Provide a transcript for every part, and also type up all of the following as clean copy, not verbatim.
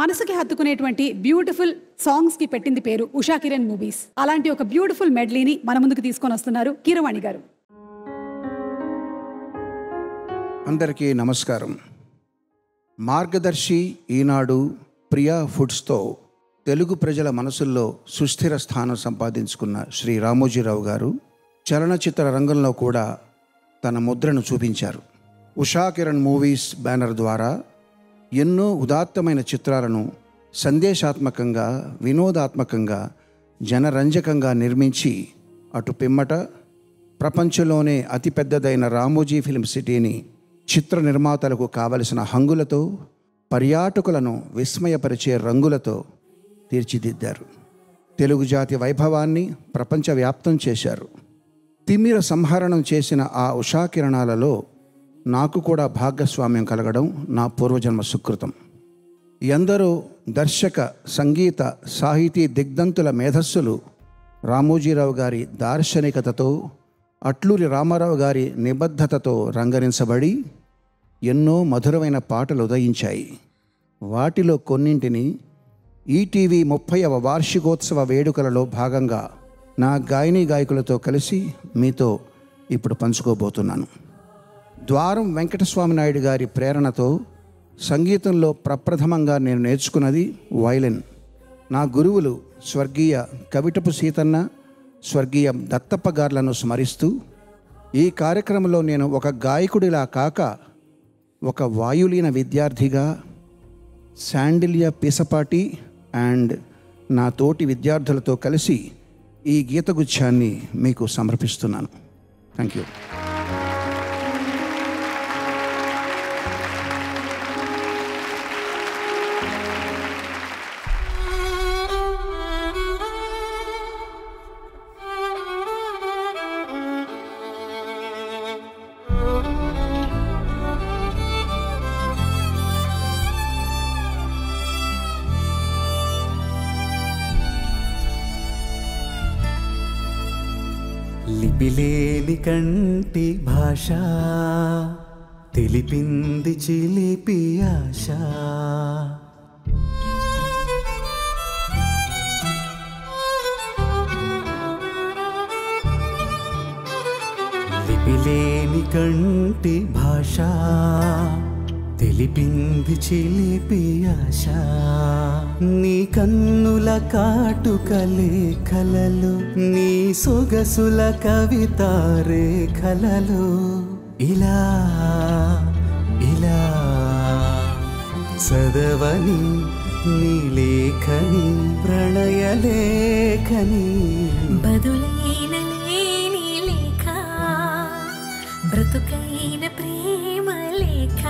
మనసుకి హత్తుకునేటువంటి beautiful songs కి పెట్టింది పేరు ఉషా కిరణ్ మూవీస్. అలాంటి ఒక బ్యూటిఫుల్ మెడ్లీని మన ముందుకు తీసుకొని వస్తున్నారు కీరవాణి గారు. అందరికీ నమస్కారం. మార్గదర్శి, ఈనాడు, ప్రియా ఫుడ్స్తో తెలుగు ప్రజల మనసుల్లో సుస్థిర స్థానం సంపాదించుకున్న శ్రీ రామోజీరావు గారు చలనచిత్ర రంగంలో కూడా తన ముద్రను చూపించారు. ఉషా కిరణ్ మూవీస్ బ్యానర్ ద్వారా ఎన్నో ఉదాత్తమైన చిత్రాలను సందేశాత్మకంగా, వినోదాత్మకంగా, జనరంజకంగా నిర్మించి అటు పిమ్మట ప్రపంచంలోనే అతిపెద్దదైన రామోజీ ఫిల్మ్ సిటీని చిత్ర నిర్మాతలకు కావలసిన హంగులతో, పర్యాటకులను విస్మయపరిచే రంగులతో తీర్చిదిద్దారు. తెలుగు జాతి వైభవాన్ని ప్రపంచవ్యాప్తం చేశారు. తిమిర సంహరణం చేసిన ఆ ఉషా కిరణాలలో నాకు కూడా భాగస్వామ్యం కలగడం నా పూర్వజన్మ సుకృతం. ఎందరో దర్శక, సంగీత, సాహితీ దిగ్ధంతుల మేధస్సులు రామోజీరావు గారి దార్శనికతతో, అట్లూరి రామారావు గారి నిబద్ధతతో రంగరించబడి ఎన్నో మధురమైన పాటలు ఉదయించాయి. వాటిలో కొన్నింటిని ఈటీవీ 30వ వార్షికోత్సవ వేడుకలలో భాగంగా నా గాయని గాయకులతో కలిసి మీతో ఇప్పుడు పంచుకోబోతున్నాను. ద్వారం వెంకటస్వామి నాయుడు గారి ప్రేరణతో సంగీతంలో ప్రప్రథమంగా నేను నేర్చుకున్నది వయలిన్. నా గురువులు స్వర్గీయ కవిటపు సీతన్న, స్వర్గీయ దత్తప్ప గార్లను స్మరిస్తూ ఈ కార్యక్రమంలో నేను ఒక గాయకుడిలా కాక ఒక వాయులీన విద్యార్థిగా శాండిల్య పిసపాటి అండ్ నా తోటి విద్యార్థులతో కలిసి ఈ గీతగుచ్ఛాన్ని మీకు సమర్పిస్తున్నాను. Thank you. లిపిలేని కంటి భాష తెలిపింది చిలిపి ఆశ. లిపిలేని కంటి భాష తెలిపింది చిలిపి ఆశ. నీ కన్నుల కాటుక లేఖలలో, నీ సొగసుల కవిత రేఖలలో ఇలా ఇలా చదవని నీ లేఖని, ప్రణయ లేఖని. బదులైన లేని లేఖ, బ్రతుకైన ప్రేమ లేఖ.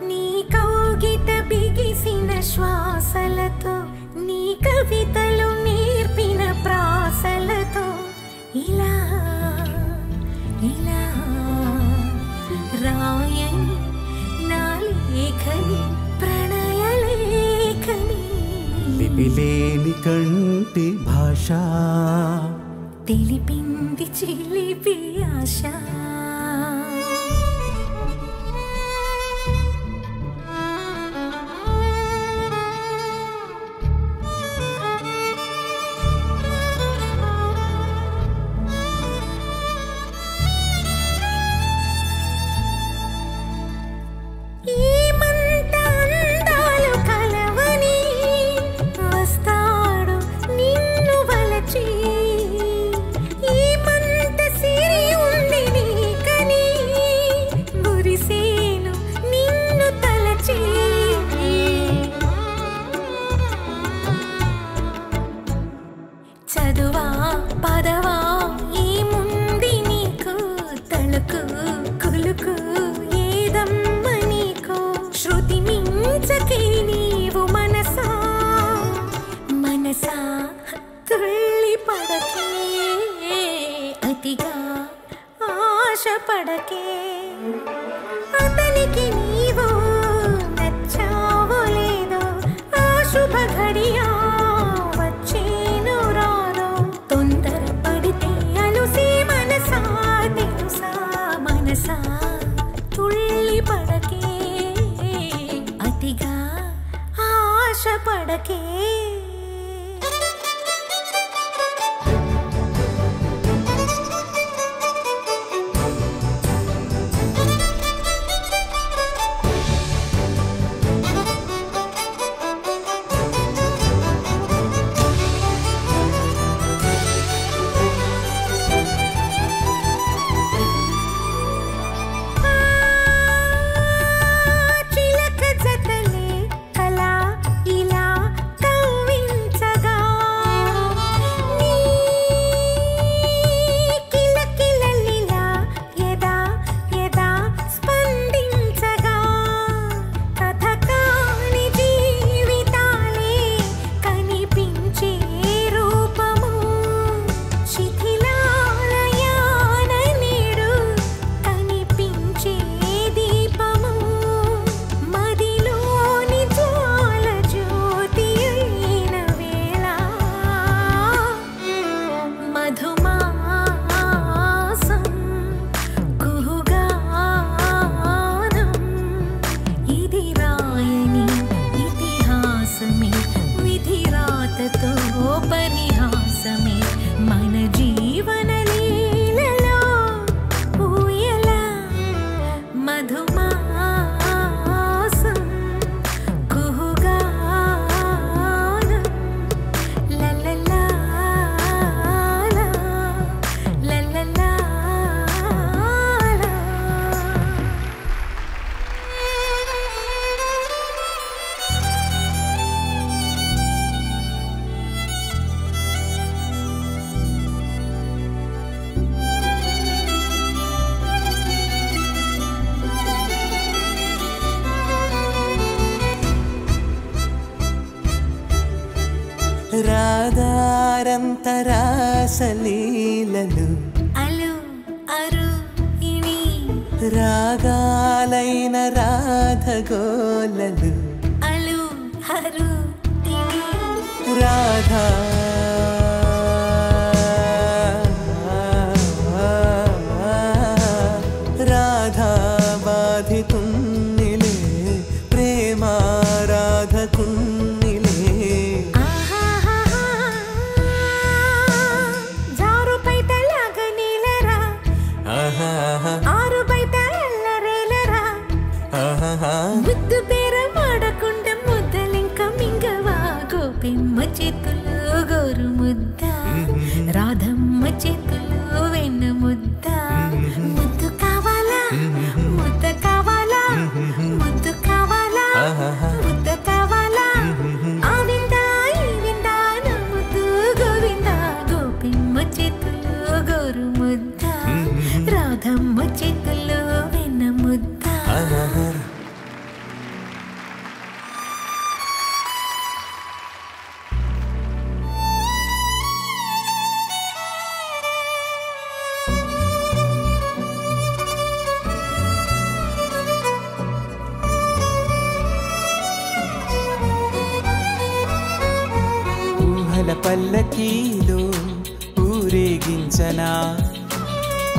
నీ కౌగిట బిగిసిన శ్వాసలతో, నీ కవితలు నేర్పిన ప్రాసలతో ఇలా ఇలా రాయని నా లేఖని, ప్రణయ లేఖని. లిపిలేని కంటి భాష తెలిపింది చిలిపి ఆశ. అతనికి నీవు నచ్చావో లేదో, ఆ శుభ ఘడియా వచ్చేను రాదో. తొందర పడితే అనుసే మనసా, తెలుసా మనసా తుళ్ళి పడకే. అతిగా నిరంతరాసలీలలు అలు అరు ఇణి రాగాలైన రాధగోలలు అలు అరు ఇణి రాధా రాధా బాధితున్నిలే ప్రేమ రాధకున్నిలే జారు బయట లాగనీలరా ఆరు బయట ఎల్లరేలరా ముద్దు పేర మాడకుండా ముద్దలింక మింగవా గోపిమ్మ చేతులు గోరు ముద్ద రాధమ్మ చేతులు వెన్న ముద్ద ముద్దు కావాలా ముద్ద కావాలా ముద్దు కావాలా ముద్ద కావాలా ఆ విందా ఈ విందా నా ముద్దు గోవింద గోపిమ్మ చేతులు గోరు ముద్ద రాధమ్మ చేతులు వెన్న ముద్ద ఊహల పల్లకీలో ఊరేగించనా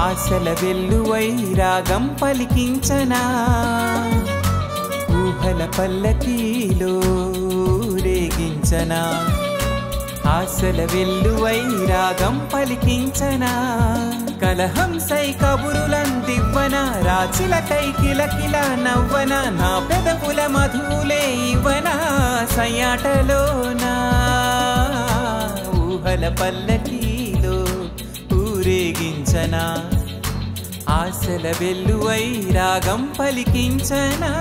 ఆశల వెల్లువై రాగం పలికించనా ఊహల పల్లకీలో ఊరేగించనా ఆశల వెల్లువై రాగం పలికించనా కలహంసై కబురులందివ్వన రాచిలకై కిలకిల నవ్వన నా పెదవుల మధులే ఇవ్వన సయాటలోనా ఊహల పల్లకీలో ఊరేగించనా ఆశల వెల్లువై రాగం పలికించనా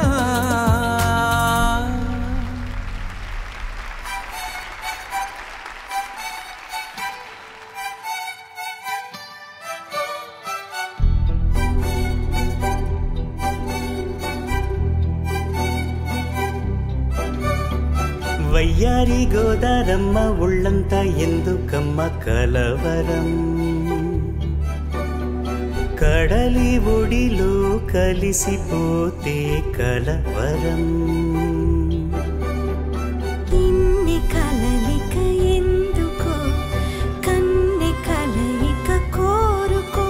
వయ్యారి గోదారమ్మ ఒళ్ళంతా ఎందుకమ్మ కలవరం కడలి ఒడిలో కలిసిపోతే కలవరం ఇన్ని కలలిక ఎందుకో కన్నె కలయిక కోరుకో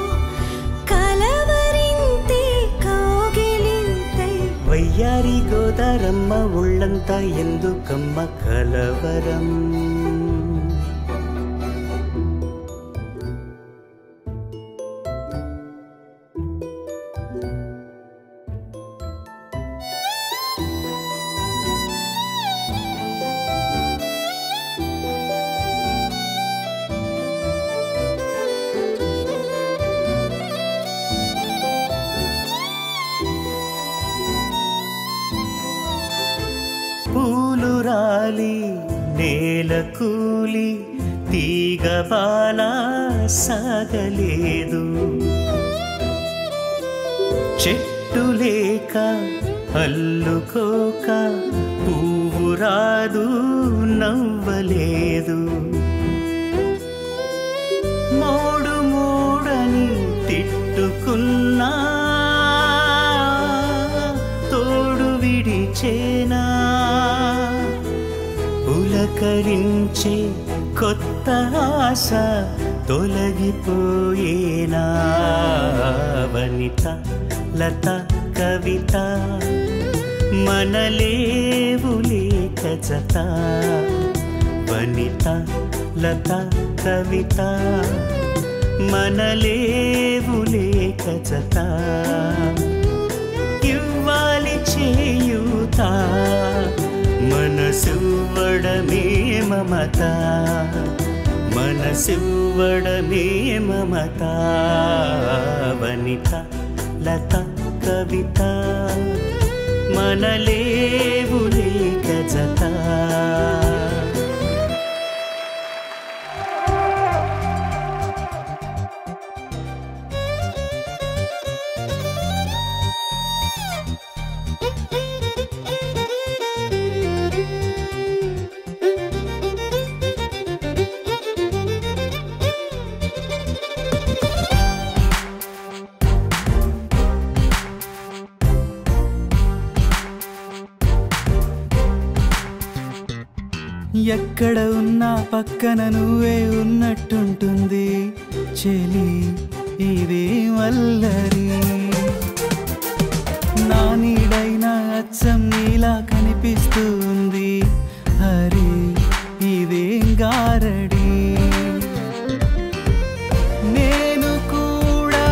కలవరింతే కౌగిలింతై వయ్యారి గోదారమ్మ ఒళ్ళంతా ఎందుకమ్మ కలవరం పూలు రాలి నేల కూలి తీగ బాల సాగలేదు చెట్టు లేక అల్లుకోక పువ్వు రాదు నవ్వలేదు మోడు మోడని తిట్టుకున్నా తోడు విడిచేనా పులకరించే కొత్త ఆశ తొలగిపోయేనా వనిత లత కవిత మనలేవు లేక జత వనిత లత కవిత మనలేవు లేక జత ఇవ్వాలి చేయూత మనసివ్వడమే మమత మనసివ్వడమే మమత వనిత లత కవిత మనలేవు లేక జత ఎక్కడ ఉన్నా పక్కన నువ్వే ఉన్నట్టుంటుంది చెలి ఇదే వల్లరి నా నీడైనా అచ్చం నీలా కనిపిస్తుంది హరి ఇదేం గారడి నేను కూడా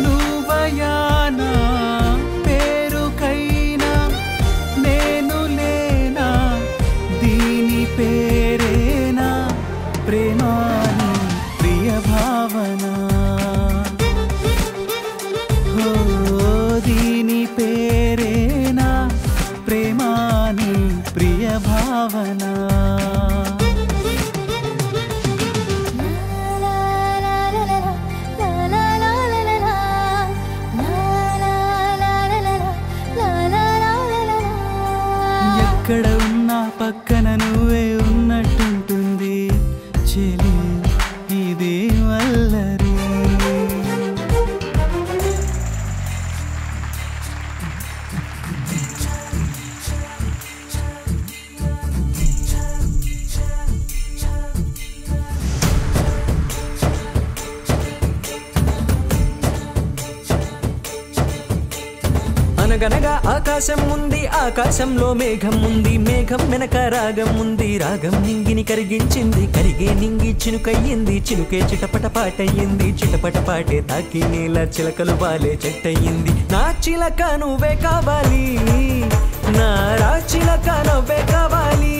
నువ్వయానా పేరుకైనా నేను లేనా దీని పేరేనా ప్రేమాని ప్రియ భావన దీని పేరేనా ప్రేమాని ప్రియ భావన ఎక్కడ ఉన్నా పక్కన నువ్వే ఉన్నట్టుంటుంది చెలి ఇదే వల్లరి అనగనగా ఆకాశం ఉంది ఆకాశంలో మేఘం ఉంది మేఘం వెనక రాగం ఉంది రాగం నింగిని కరిగించింది కరిగే నింగి చినుకయ్యింది చినుకే చిటపట పాటయ్యింది చిటపట పాటే తాకి నీల చిలకలు బాలే చెట్టయ్యింది నా చిలక నువ్వే కావాలి నా రా చిలక నువ్వే కావాలి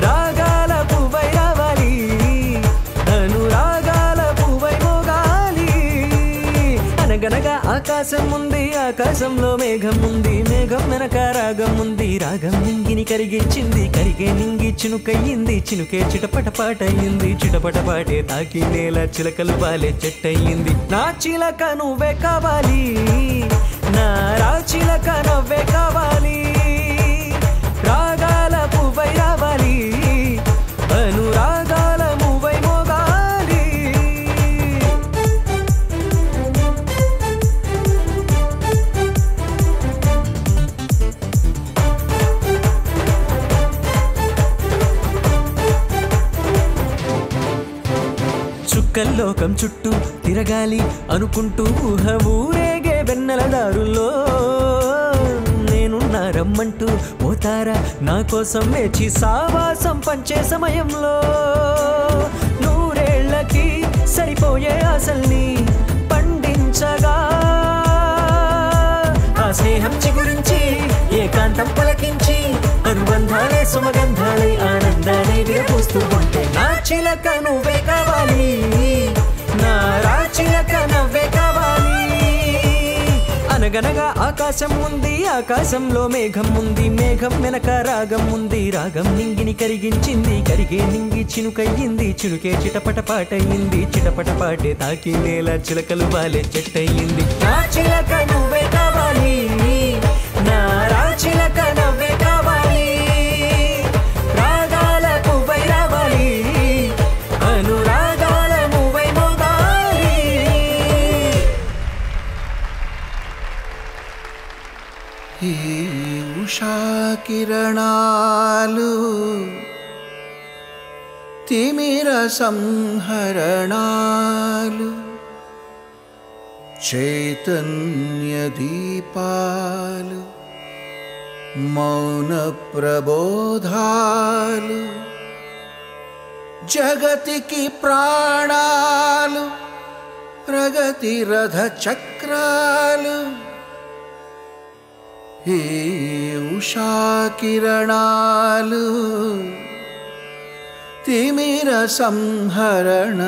రాగాల పువ్వై రావాలి అనురాగాల పువ్వై మోగాలి అనగనగా ఆకాశం ఉంది ఆకాశంలో మేఘం ఉంది మేఘం వెనక రాగం ఉంది రాగం నింగిని కరిగించింది కరిగే నింగి చినుకయ్యింది చినుకే చిటపట పాటయ్యింది చిటపట పాటే తాకి నేల చిలకలు బాలే చెట్టయ్యింది నా చిలక నువ్వే కావాలి నా రా చిలక నువ్వే కావాలి రాగాల పువ్వై రావాలి అనురాగాల మువ్వై మోగాలి చుక్కల్లోకం చుట్టూ తిరగాలి అనుకుంటూ ఊహ ఊరేగే వెన్నెల దారుల్లో నేనున్నా రమ్మంటూ పోతారా నా కోసం వేచి సావాసం పంచే సమయంలో నూరేళ్లకి సరిపోయే ఆశల్ని పండించగా ఆ స్నేహం చిగురించి ఏకాంతం పలకించి అనుబంధాలే సుమగంధాలై ఆనందాలే విరపూస్తూ ఉంటే నా చిలక నువ్వే కావాలి నా రా చిలక నువ్వే కావాలి అనగనగా ఆకాశం ఉంది ఆకాశంలో మేఘం ఉంది మేఘం వెనక రాగం ఉంది రాగం నింగిని కరిగించింది కరిగే నింగి చినుకయ్యింది చినుకే చిటపట పాటయ్యింది చిటపట పాటే తాకి నేల చిలకలు బాలే చెట్టయ్యింది నా చిలక నువ్వే కావాలి నా రా చిలక నువ్వే కావాలి రాగాల పువ్వై రావాలి అనురాగాల మువ్వై మోగాలి ఈ ఉషా కిరణాలు తిమిర సంహరణాలు చైతన్య దీపాలు మౌన ప్రబోధాలు జగతికి ప్రాణాలు ప్రగతి రథ చక్రాలు ఈ ఉషా కిరణాలు తిమిర సంహరణాలు